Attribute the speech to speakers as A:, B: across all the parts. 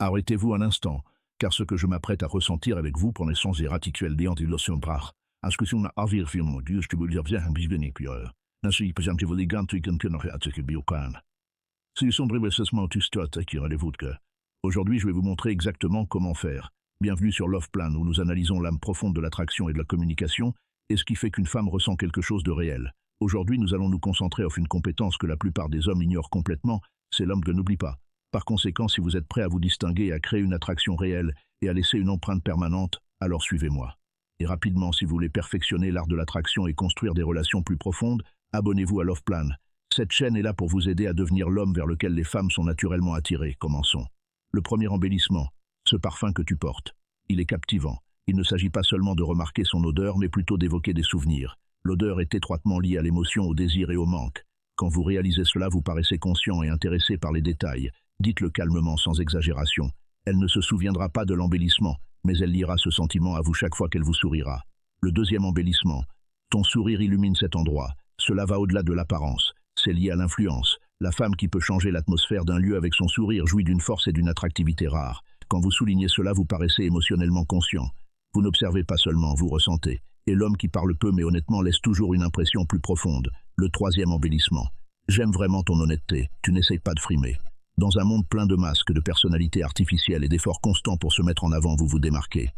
A: Arrêtez-vous un instant, car ce que je m'apprête à ressentir avec vous pour naissance erraticelle d'illusion brach, discussion na afweerfilm dus je wil zeggen bijzonder. Dan zie je present je elegant ik kan nog uit biocan. Si sombre assessment tu stot qui rendez-vous que. Aujourd'hui je vais vous montrer exactement comment faire. Bienvenue sur Love Plan où nous analysons l'âme profonde de l'attraction et de la communication et ce qui fait qu'une femme ressent quelque chose de réel. Aujourd'hui nous allons nous concentrer sur une compétence que la plupart des hommes ignorent complètement, c'est l'homme que n'oublie pas. Par conséquent, si vous êtes prêt à vous distinguer et à créer une attraction réelle et à laisser une empreinte permanente, alors suivez-moi. Et rapidement, si vous voulez perfectionner l'art de l'attraction et construire des relations plus profondes, abonnez-vous à Love Plan. Cette chaîne est là pour vous aider à devenir l'homme vers lequel les femmes sont naturellement attirées. Commençons. Le premier embellissement, ce parfum que tu portes. Il est captivant. Il ne s'agit pas seulement de remarquer son odeur, mais plutôt d'évoquer des souvenirs. L'odeur est étroitement liée à l'émotion, au désir et au manque. Quand vous réalisez cela, vous paraissez conscient et intéressé par les détails. Dites-le calmement, sans exagération. Elle ne se souviendra pas de l'embellissement, mais elle liera ce sentiment à vous chaque fois qu'elle vous sourira. Le deuxième embellissement. Ton sourire illumine cet endroit. Cela va au-delà de l'apparence. C'est lié à l'influence. La femme qui peut changer l'atmosphère d'un lieu avec son sourire jouit d'une force et d'une attractivité rares. Quand vous soulignez cela, vous paraissez émotionnellement conscient. Vous n'observez pas seulement, vous ressentez. Et l'homme qui parle peu mais honnêtement laisse toujours une impression plus profonde. Le troisième embellissement. J'aime vraiment ton honnêteté. Tu n'essayes pas de frimer. Dans un monde plein de masques, de personnalités artificielles et d'efforts constants pour se mettre en avant, vous vous démarquez.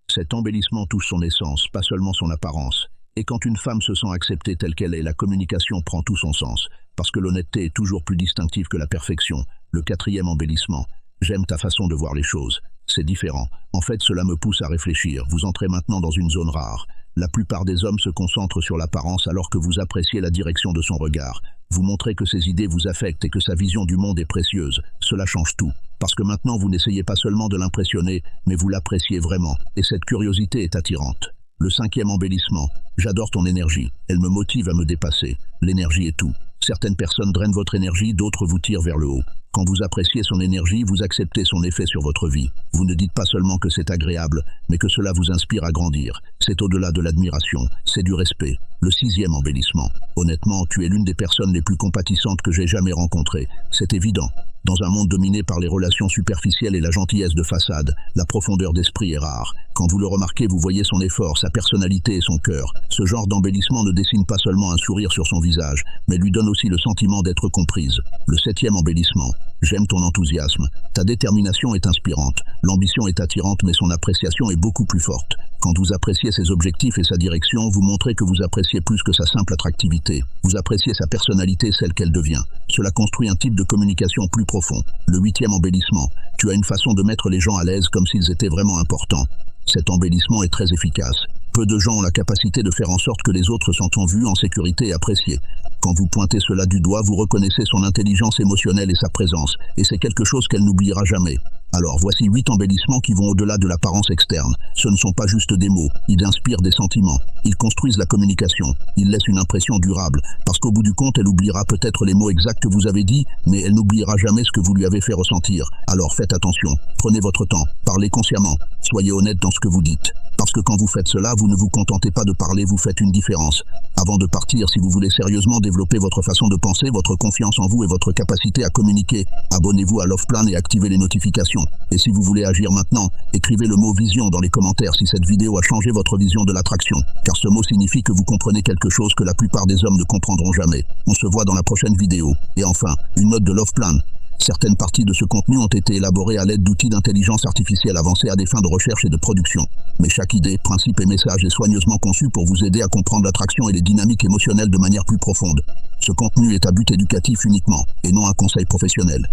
A: Cet embellissement touche son essence, pas seulement son apparence. Et quand une femme se sent acceptée telle qu'elle est, la communication prend tout son sens, parce que l'honnêteté est toujours plus distinctive que la perfection. Le quatrième embellissement. J'aime ta façon de voir les choses. C'est différent. En fait, cela me pousse à réfléchir. Vous entrez maintenant dans une zone rare. La plupart des hommes se concentrent sur l'apparence alors que vous appréciez la direction de son regard. Vous montrez que ses idées vous affectent et que sa vision du monde est précieuse. Cela change tout. Parce que maintenant vous n'essayez pas seulement de l'impressionner, mais vous l'appréciez vraiment. Et cette curiosité est attirante. Le cinquième embellissement. J'adore ton énergie. Elle me motive à me dépasser. L'énergie est tout. Certaines personnes drainent votre énergie, d'autres vous tirent vers le haut. Quand vous appréciez son énergie, vous acceptez son effet sur votre vie. Vous ne dites pas seulement que c'est agréable, mais que cela vous inspire à grandir. C'est au-delà de l'admiration, c'est du respect. Le sixième embellissement. Honnêtement, tu es l'une des personnes les plus compatissantes que j'ai jamais rencontrées. C'est évident. Dans un monde dominé par les relations superficielles et la gentillesse de façade, la profondeur d'esprit est rare. Quand vous le remarquez, vous voyez son effort, sa personnalité et son cœur. Ce genre d'embellissement ne dessine pas seulement un sourire sur son visage, mais lui donne aussi le sentiment d'être comprise. Le septième embellissement. J'aime ton enthousiasme. Ta détermination est inspirante. L'ambition est attirante, mais son appréciation est beaucoup plus forte. Quand vous appréciez ses objectifs et sa direction, vous montrez que vous appréciez plus que sa simple attractivité. Vous appréciez sa personnalité, celle qu'elle devient. Cela construit un type de communication plus profond. Le huitième embellissement. Tu as une façon de mettre les gens à l'aise comme s'ils étaient vraiment importants. Cet embellissement est très efficace. Peu de gens ont la capacité de faire en sorte que les autres se sentent vus, en sécurité et appréciés. Quand vous pointez cela du doigt, vous reconnaissez son intelligence émotionnelle et sa présence, et c'est quelque chose qu'elle n'oubliera jamais. Alors voici 8 embellissements qui vont au-delà de l'apparence externe. Ce ne sont pas juste des mots, ils inspirent des sentiments. Ils construisent la communication, ils laissent une impression durable, parce qu'au bout du compte, elle oubliera peut-être les mots exacts que vous avez dit, mais elle n'oubliera jamais ce que vous lui avez fait ressentir. Alors faites attention, prenez votre temps, parlez consciemment, soyez honnête dans ce que vous dites. Parce que quand vous faites cela, vous ne vous contentez pas de parler, vous faites une différence. Avant de partir, si vous voulez sérieusement développer votre façon de penser, votre confiance en vous et votre capacité à communiquer, abonnez-vous à Love Plan et activez les notifications. Et si vous voulez agir maintenant, écrivez le mot vision dans les commentaires si cette vidéo a changé votre vision de l'attraction, car ce mot signifie que vous comprenez quelque chose que la plupart des hommes ne comprendront jamais. On se voit dans la prochaine vidéo. Et enfin, une note de Love Plan. Certaines parties de ce contenu ont été élaborées à l'aide d'outils d'intelligence artificielle avancés à des fins de recherche et de production. Mais chaque idée, principe et message est soigneusement conçu pour vous aider à comprendre l'attraction et les dynamiques émotionnelles de manière plus profonde. Ce contenu est à but éducatif uniquement, et non un conseil professionnel.